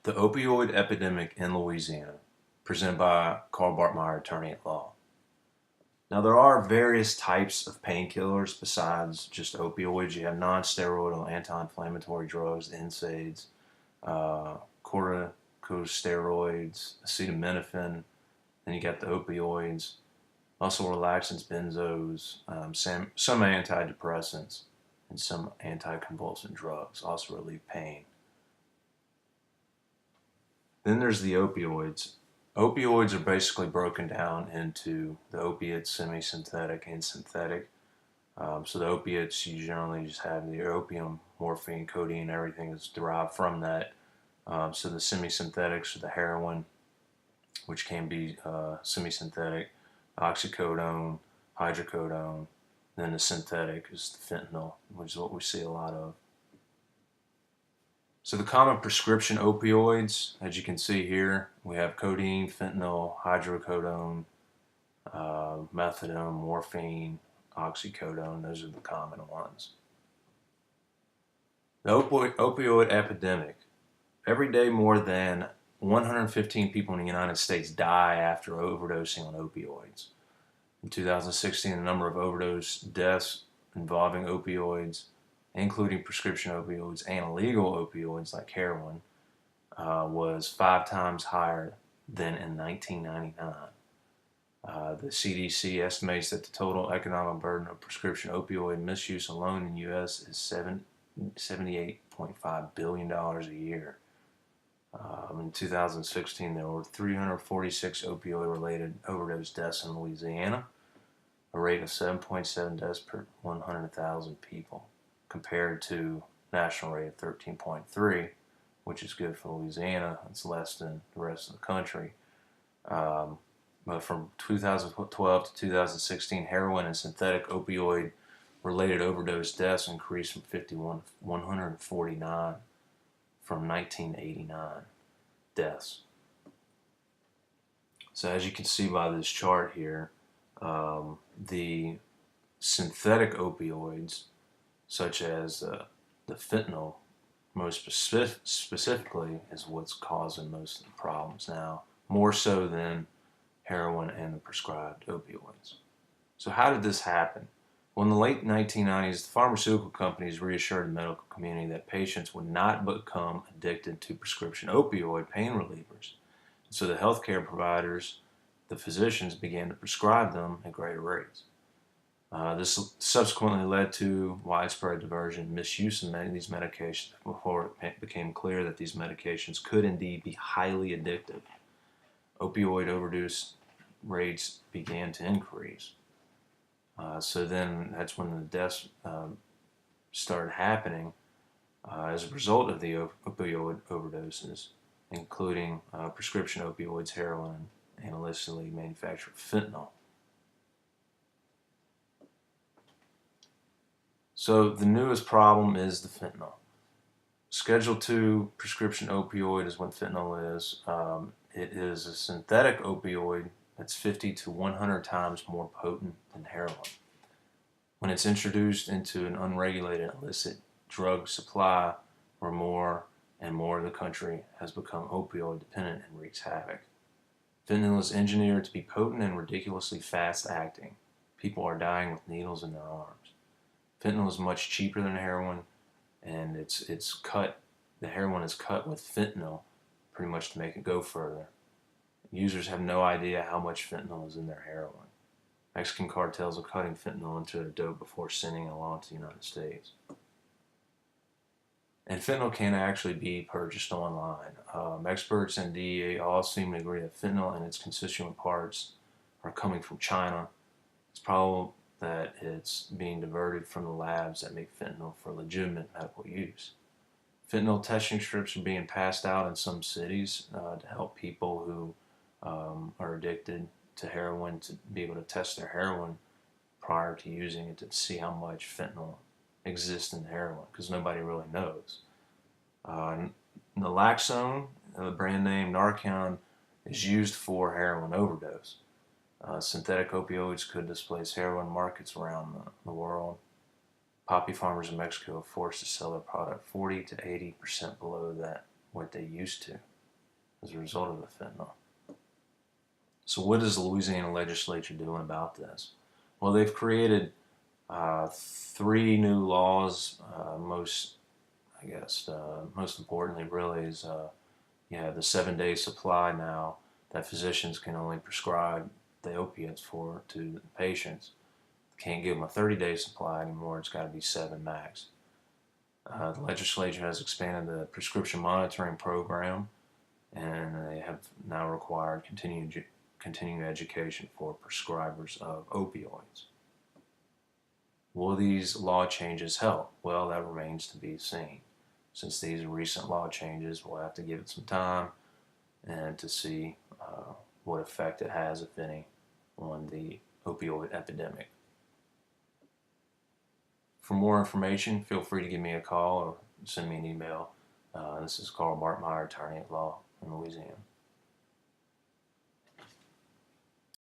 The Opioid Epidemic in Louisiana, presented by Barkemeyer, attorney at law. Now, there are various types of painkillers besides just opioids. You have non-steroidal anti-inflammatory drugs, the NSAIDs, corticosteroids, acetaminophen. Then you got the opioids, muscle relaxants, benzos, some antidepressants, and some anticonvulsant drugs also relieve pain. Then there's the opioids. Opioids are basically broken down into the opiates, semi-synthetic, and synthetic. So the opiates, you generally just have the opium, morphine, codeine, everything is derived from that. So the semi-synthetics are the heroin, which can be semi-synthetic, oxycodone, hydrocodone. Then the synthetic is the fentanyl, which is what we see a lot of. So the common prescription opioids, as you can see here, we have codeine, fentanyl, hydrocodone, methadone, morphine, oxycodone. Those are the common ones. The opioid epidemic. Every day more than 115 people in the United States die after overdosing on opioids. In 2016, the number of overdose deaths involving opioids, including prescription opioids and illegal opioids like heroin, was 5 times higher than in 1999. The CDC estimates that the total economic burden of prescription opioid misuse alone in the U.S. is $78.5 billion a year. In 2016, there were 346 opioid-related overdose deaths in Louisiana, a rate of 7.7 deaths per 100,000 people, compared to national rate of 13.3, which is good for Louisiana. It's less than the rest of the country. But from 2012 to 2016, heroin and synthetic opioid-related overdose deaths increased from 149 from 1989 deaths. So as you can see by this chart here, the synthetic opioids, such as the fentanyl, most specifically, is what's causing most of the problems now, more so than heroin and the prescribed opioids. So how did this happen? Well, in the late 1990s, the pharmaceutical companies reassured the medical community that patients would not become addicted to prescription opioid pain relievers. So the healthcare providers, the physicians, began to prescribe them at greater rates. This subsequently led to widespread diversion and misuse of many of these medications before it became clear that these medications could indeed be highly addictive. Opioid overdose rates began to increase. So then that's when the deaths started happening as a result of the opioid overdoses, including prescription opioids, heroin, and illicitly manufactured fentanyl. So the newest problem is the fentanyl. Schedule 2 prescription opioid is what fentanyl is. It is a synthetic opioid that's 50 to 100 times more potent than heroin. When it's introduced into an unregulated illicit drug supply, where more and more of the country has become opioid dependent and wreaks havoc. Fentanyl is engineered to be potent and ridiculously fast acting. People are dying with needles in their arms. Fentanyl is much cheaper than heroin, and the heroin is cut with fentanyl pretty much to make it go further. Users have no idea how much fentanyl is in their heroin. Mexican cartels are cutting fentanyl into their dope before sending it along to the United States. And fentanyl can actually be purchased online. Experts and DEA all seem to agree that fentanyl and its constituent parts are coming from China. It's probable that it's being diverted from the labs that make fentanyl for legitimate medical use. Fentanyl testing strips are being passed out in some cities to help people who are addicted to heroin to be able to test their heroin prior to using it to see how much fentanyl exists in the heroin, because nobody really knows. Naloxone, the brand name Narcan, is used for heroin overdose. Synthetic opioids could displace heroin markets around the world. Poppy farmers in Mexico are forced to sell their product 40 to 80% below that what they used to. as a result of the fentanyl. So what is the Louisiana legislature doing about this? Well, they've created 3 new laws. Most importantly, really, is you have the 7-day supply now that physicians can only prescribe the opiates for to patients. Can't give them a 30-day supply anymore. It's got to be 7 max. The legislature has expanded the prescription monitoring program, and they have now required continuing education for prescribers of opioids. Will these law changes help? Well, that remains to be seen. Since these are recent law changes, we'll have to give it some time and to see what effect it has, if any, on the opioid epidemic. For more information, feel free to give me a call or send me an email. This is Carl Barkemeyer, attorney at law in Louisiana.